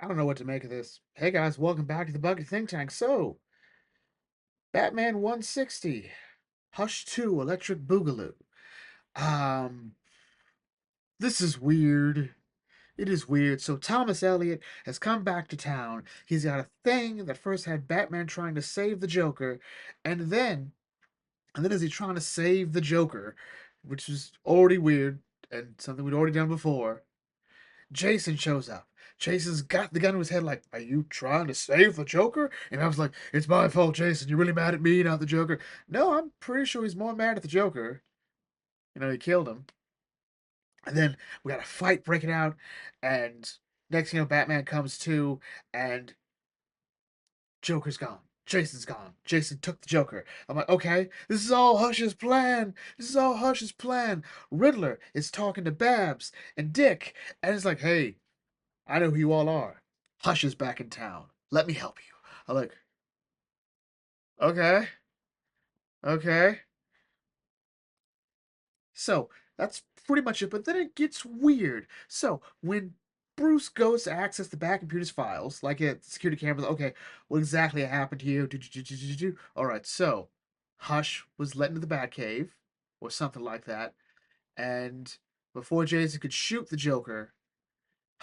I don't know what to make of this. Hey guys, welcome back to the Bucket Think Tank. So, Batman 160, Hush 2, Electric Boogaloo. Um, this is weird. It is weird. So Thomas Elliot has come back to town. He's got a thing that first had Batman trying to save the Joker, and then is he trying to save the Joker, which is already weird and something we'd already done before. Jason shows up. Jason's got the gun to his head, like, "Are you trying to save the Joker?" And I was like, "It's my fault, Jason. You're really mad at me, not the Joker." No, I'm pretty sure he's more mad at the Joker. He killed him. And then we got a fight breaking out, and next thing you know, Batman comes to, and Joker's gone. Jason's gone. Jason took the Joker. I'm like, okay, this is all Hush's plan. This is all Hush's plan. Riddler is talking to Babs and Dick, and it's like, hey, I know who you all are. Hush is back in town. Let me help you. I'm like, okay, okay. So that's pretty much it. But then it gets weird. So when Bruce goes to access the back computer's files, like at security cameras, okay, what exactly happened here? All right, so Hush was let into the Batcave, or something like that, and before Jason could shoot the Joker,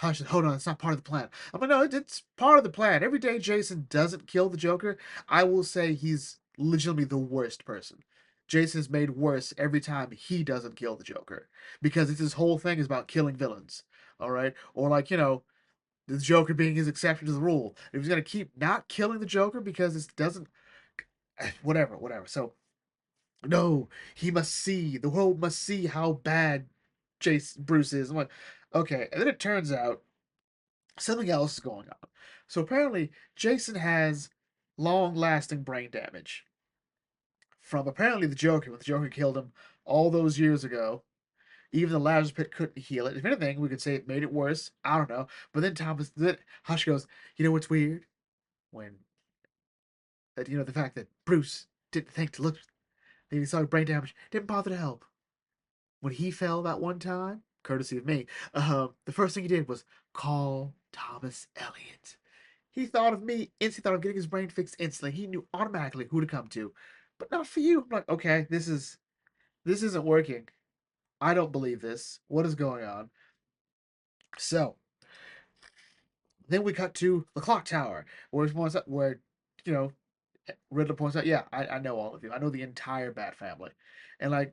Hush said, hold on, it's not part of the plan. I'm like, no, it's part of the plan. Every day Jason doesn't kill the Joker, I will say he's legitimately the worst person. Jason is made worse every time he doesn't kill the Joker. Because it's his whole thing is about killing villains. Alright? Or like, the Joker being his exception to the rule. If he's gonna keep not killing the Joker because it doesn't whatever. So no, he must see, the world must see how bad Jason Bruce is. I'm like, okay. And then it turns out something else is going on. So apparently, Jason has long lasting brain damage from apparently the Joker, when the Joker killed him all those years ago. Even the Lazarus Pit couldn't heal it. If anything, we could say it made it worse. I don't know. But then Hush goes, you know what's weird? When, the fact that Bruce didn't think to look, he saw brain damage, didn't bother to help. When he fell that one time, courtesy of me, the first thing he did was call Thomas Elliot. He thought of me, instantly thought of getting his brain fixed instantly. He knew automatically who to come to. But not for you. I'm like, okay, this isn't working. I don't believe this. What is going on? So then we cut to the clock tower, where you know, Riddler points out, yeah, I know all of you. I know the entire Bat family. And like,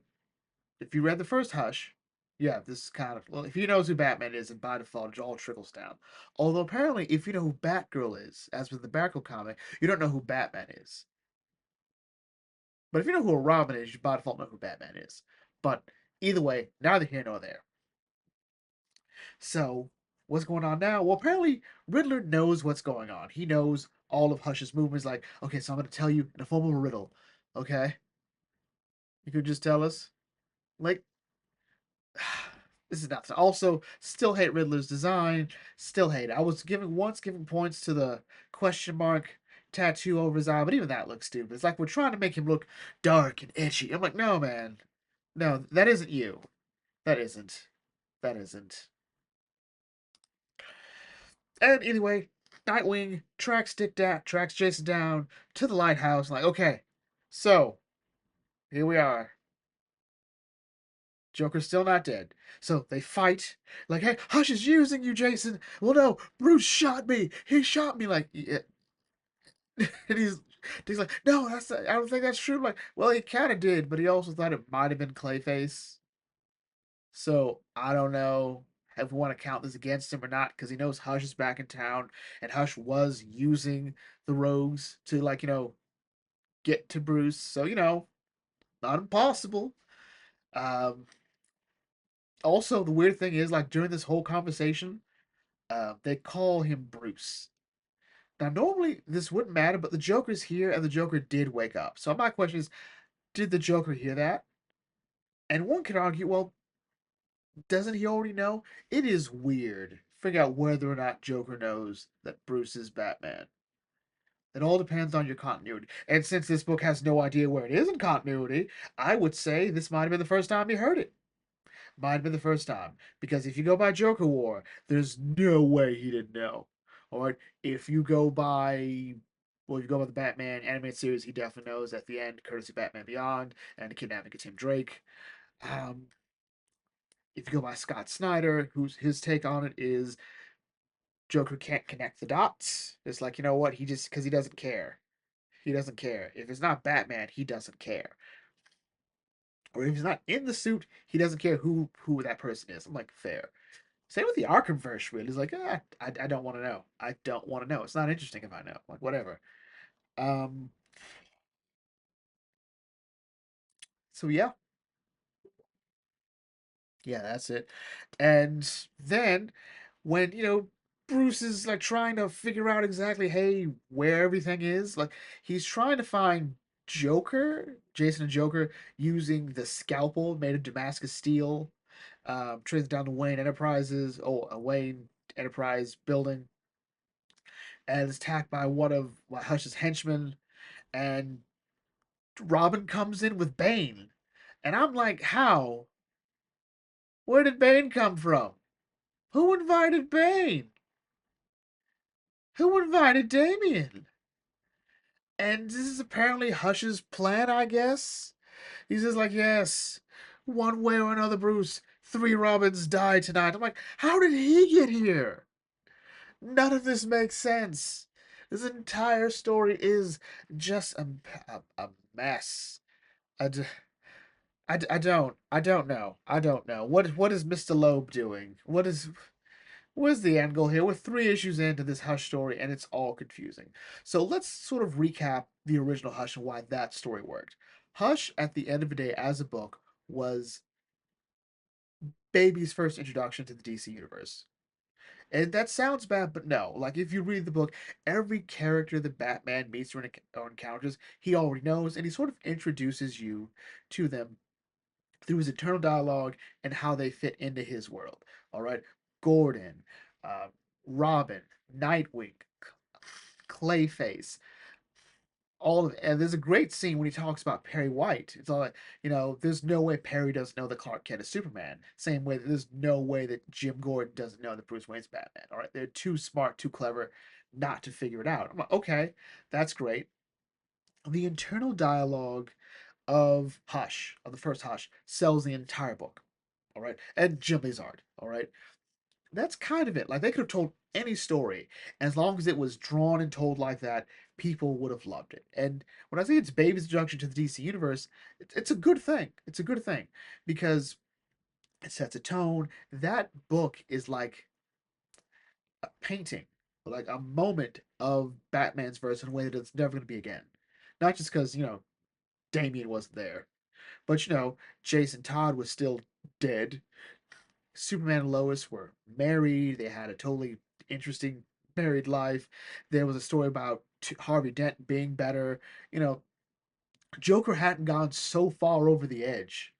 if you read the first Hush, yeah, this is kind of, well, if he knows who Batman is, and by default, it all trickles down. Although apparently, if you know who Batgirl is, as with the Batgirl comic, you don't know who Batman is. But if you know who a Robin is, you by default know who Batman is. But either way, neither here nor there. So, what's going on now? Well, apparently, Riddler knows what's going on. He knows all of Hush's movements. Like, okay, so I'm going to tell you in the form of a riddle. Okay? You could just tell us? Like, this is nuts. Also, still hate Riddler's design. Still hate it. I was giving points to the question mark tattoo over his eye, but even that looks stupid. It's like we're trying to make him look dark and edgy. I'm like, no, man. No, that isn't you. That isn't. That isn't. And anyway, Nightwing tracks Jason down to the lighthouse. Like, okay, so here we are. Joker's still not dead. So they fight. Like, hey, Hush is using you, Jason. Well, no, Bruce shot me. He shot me. Like, yeah. And he's like, no, I don't think that's true. I'm like, well, he kind of did, but he also thought it might have been Clayface. So I don't know if we want to count this against him or not, because he knows Hush is back in town, and Hush was using the rogues to, like, get to Bruce. So, not impossible. Um, Also, the weird thing is, like, during this whole conversation, they call him Bruce. Now, normally this wouldn't matter, but the Joker's here, and the Joker did wake up. So my question is, did the Joker hear that? And one could argue, well, doesn't he already know? It is weird. Figure out whether or not Joker knows that Bruce is Batman. It all depends on your continuity. And since this book has no idea where it is in continuity, I would say this might have been the first time he heard it. Might have been the first time. Because if you go by Joker War, there's no way he didn't know. All right, if you go by, well, if you go by the Batman animated series, he definitely knows at the end, courtesy Batman Beyond and the kidnapping of Tim Drake. Um, if you go by Scott Snyder, who's his take on it is Joker can't connect the dots. It's like, you know what? He just, because he doesn't care. He doesn't care. If it's not Batman, he doesn't care. Or if he's not in the suit, he doesn't care who that person is. I'm like, fair. Same with the Arkham verse, really. He's like, I don't want to know. I don't want to know. It's not interesting if I know. Like, whatever. Um, so yeah, yeah, that's it. And then when, Bruce is like trying to figure out exactly, hey, where everything is, like he's trying to find Jason and Joker using the scalpel made of Damascus steel, traces down the Wayne Enterprise building, and is attacked by one of Hush's henchmen, and Robin comes in with Bane. And I'm like, how? Where did Bane come from? Who invited Bane? Who invited Damien? And this is apparently Hush's plan, I guess. He says, like, yes, one way or another, Bruce, 3 Robins died tonight. I'm like, how did he get here? None of this makes sense. This entire story is just a mess. I, d- I don't know. I don't know. What is Mr. Loeb doing? Where's the angle here? We're 3 issues into this Hush story, and it's all confusing. So let's sort of recap the original Hush and why that story worked. Hush, at the end of the day, as a book, was Baby's first introduction to the DC universe. And that sounds bad, but no. Like, if you read the book, every character that Batman meets or encounters, he already knows, and he sort of introduces you to them through his internal dialogue and how they fit into his world. All right, Gordon, uh, Robin, Nightwing, Clayface, all of it. And there's a great scene when he talks about Perry White. It's all like, there's no way Perry doesn't know that Clark Kent is Superman. Same way that there's no way that Jim Gordon doesn't know that Bruce Wayne's Batman. All right, they're too smart, too clever not to figure it out. I'm like, okay, that's great. The internal dialogue of Hush, of the first Hush, sells the entire book. All right, and Jim Lizard. All right, that's kind of it. Like they could have told any story, and as long as it was drawn and told like that, people would have loved it. And when I say it's Baby's introduction to the DC universe, it's a good thing. It's a good thing because it sets a tone. That book is like a painting, like a moment of Batman's verse in a way that it's never going to be again. Not just because Damian wasn't there, but Jason Todd was still dead. Superman and Lois were married. They had a totally interesting married life. There was a story about Harvey Dent being better. You know, Joker hadn't gone so far over the edge,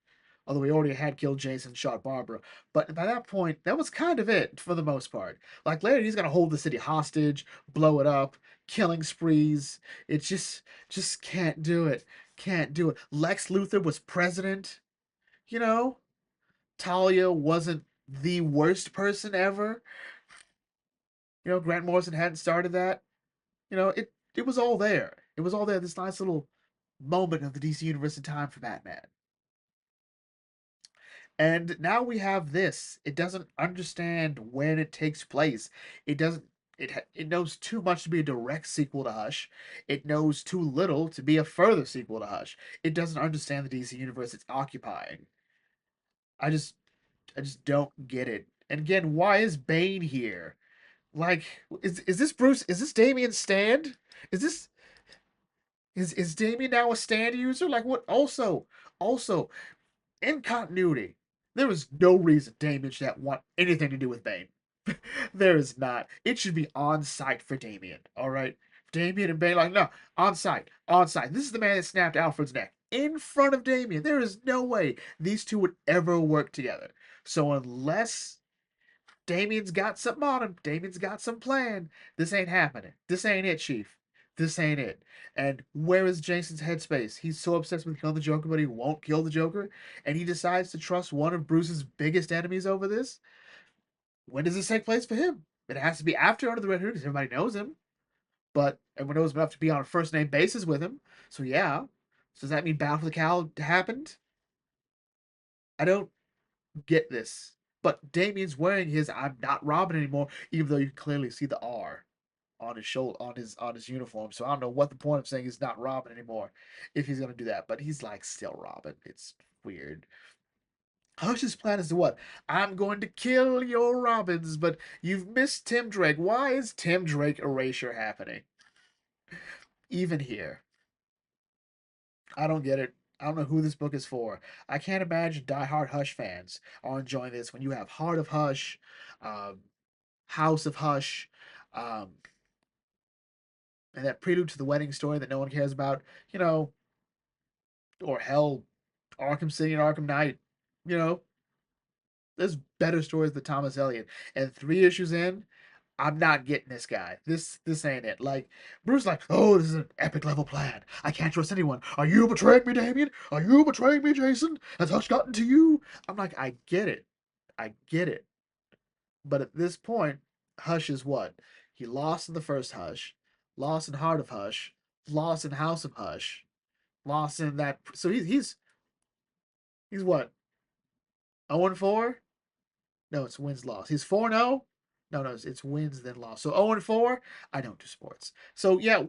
although he already had killed Jason and shot Barbara. But by that point, that was kind of it for the most part. Like later, he's gonna hold the city hostage, blow it up, killing sprees. It just can't do it. Can't do it. Lex Luthor was president. You know, Talia wasn't the worst person ever. Grant Morrison hadn't started that. It was all there. It was all there. This nice little moment of the DC universe in time for Batman. And now we have this. It doesn't understand when it takes place. It doesn't. It knows too much to be a direct sequel to Hush. It knows too little to be a further sequel to Hush. It doesn't understand the DC universe it's occupying. I just I just don't get it. And again, why is Bane here? Like, is this Bruce? Is this Damien's stand? Is this is Damien now a stand user? Like, what? Also, in continuity, there is no reason Damien should want anything to do with Bane. There is not. It should be on site for Damien. All right, Damien and Bane, like, no, on site, on site. This is the man that snapped Alfred's neck in front of Damien. There is no way these two would ever work together. So unless Damien's got something on him. Damien's got some plan. This ain't happening. This ain't it, Chief. This ain't it. And where is Jason's headspace? He's so obsessed with killing the Joker, but he won't kill the Joker. And he decides to trust one of Bruce's biggest enemies over this. When does this take place for him? It has to be after Under the Red Hood because everybody knows him, but everyone knows enough to be on a first name basis with him. So yeah. So does that mean Battle for the Cowl happened? I don't get this. But Damien's wearing his "I'm not Robin" anymore, even though you can clearly see the R on his shoulder, on his uniform. So I don't know what the point of saying he's not Robin anymore if he's gonna do that. But he's like still Robin. It's weird. Hush's plan is to what? I'm going to kill your Robins, but you've missed Tim Drake. Why is Tim Drake erasure happening? Even here. I don't get it. I don't know who this book is for. I can't imagine diehard Hush fans are enjoying this when you have Heart of Hush, um, House of Hush, um, and that prelude to the wedding story that no one cares about, you know, or hell, Arkham City and Arkham Knight, you know, there's better stories than Thomas Elliot. And 3 issues in, I'm not getting this guy. This ain't it. Like Bruce, like, oh, this is an epic level plan. I can't trust anyone. Are you betraying me, Damien? Are you betraying me, Jason? Has Hush gotten to you? I'm like, I get it. I get it. But at this point, Hush is what? He lost in the first Hush, lost in Heart of Hush, lost in House of Hush, lost in that. So he's what? 0-4? No, it's wins loss. He's 4-0. No, it's wins then loss. So 0-4. I don't do sports. So yeah,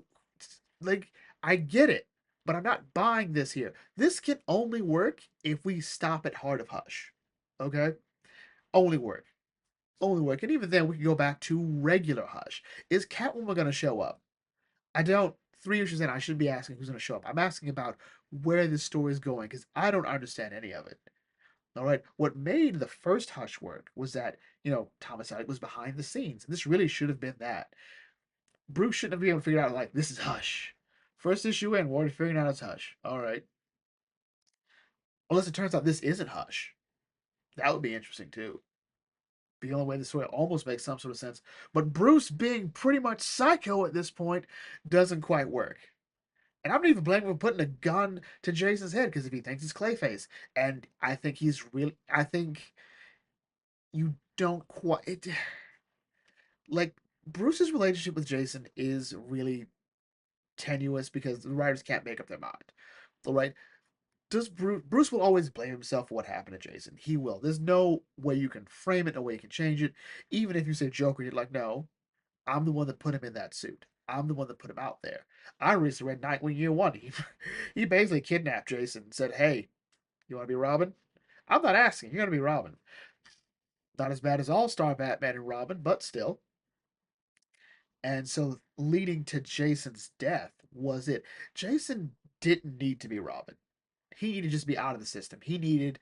like I get it, but I'm not buying this here. This can only work if we stop at Heart of Hush. Okay, only work. Only work. And even then, we can go back to regular Hush. Is Catwoman going to show up? I don't. 3 issues in, I shouldn't be asking who's going to show up. I'm asking about where this story is going because I don't understand any of it. All right. What made the first Hush work was that, Thomas Elliot was behind the scenes. And this really should have been that. Bruce shouldn't have been able to figure out, like, this is Hush. First issue in, we're already figuring out it's Hush. All right. Unless it turns out this isn't Hush. That would be interesting, too. The only way the story almost makes some sort of sense. But Bruce being pretty much psycho at this point doesn't quite work. And I'm not even blaming him for putting a gun to Jason's head because if he thinks it's Clayface, and I think I think you don't quite. Like, Bruce's relationship with Jason is really tenuous because the writers can't make up their mind. All right. Does Bruce will always blame himself for what happened to Jason. He will. There's no way you can frame it, no way you can change it. Even if you say Joker, you're like, no, I'm the one that put him in that suit. I'm the one that put him out there. I recently read Nightwing Year One. He basically kidnapped Jason and said, "Hey, you want to be Robin? I'm not asking. You're gonna be Robin. Not as bad as All Star Batman and Robin, but still." And so, leading to Jason's death was it. Jason didn't need to be Robin. He needed to just be out of the system. He needed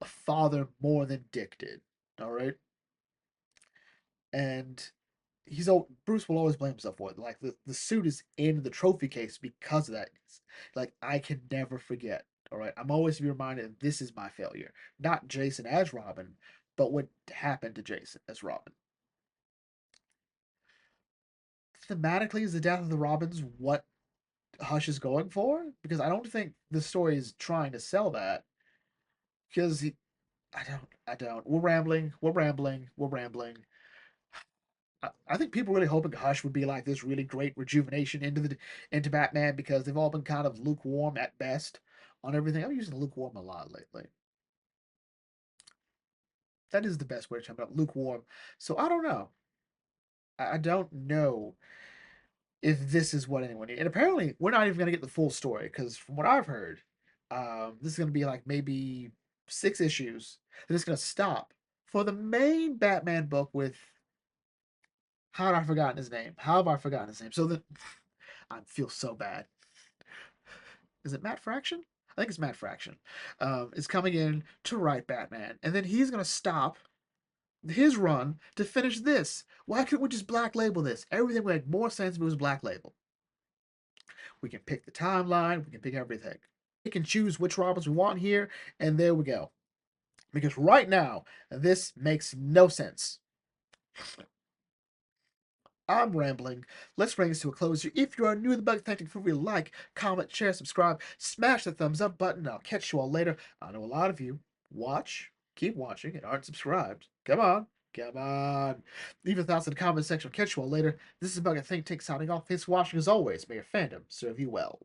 a father more than Dick did. All right, and Bruce will always blame himself for it. Like the suit is in the trophy case because of that. Like I can never forget. All right, I'm always to be reminded that this is my failure, not Jason as Robin, but what happened to Jason as Robin. Thematically, is the death of the Robins what Hush is going for? Because I don't think the story is trying to sell that. Because I don't. We're rambling. We're rambling. We're rambling. I think people really hoping Hush would be like this really great rejuvenation into Batman because they've all been kind of lukewarm at best on everything. I'm using lukewarm a lot lately. That is the best way to talk about lukewarm. So I don't know. I don't know if this is what anyone needs. And apparently, we're not even going to get the full story because from what I've heard, this is going to be like maybe 6 issues. They're just going to stop for the main Batman book with how have I forgotten his name? How have I forgotten his name? So the I feel so bad. Is it Matt Fraction? I think it's Matt Fraction. Is coming in to write Batman, and then he's gonna stop his run to finish this. Why couldn't we just black label this? Everything would make more sense if it was black label. We can pick the timeline. We can pick everything. We can choose which Robins we want here, and there we go. Because right now, this makes no sense. I'm rambling. Let's bring this to a close. If you are new to the Bug, thank you for like, comment, share, subscribe, smash the thumbs up button. I'll catch you all later. I know a lot of you watch, keep watching, and aren't subscribed. Come on. Come on. Leave your thoughts in the comment section. Catch you all later. This is Bug and Think Tank signing off. Thanks for watching as always. May your fandom serve you well.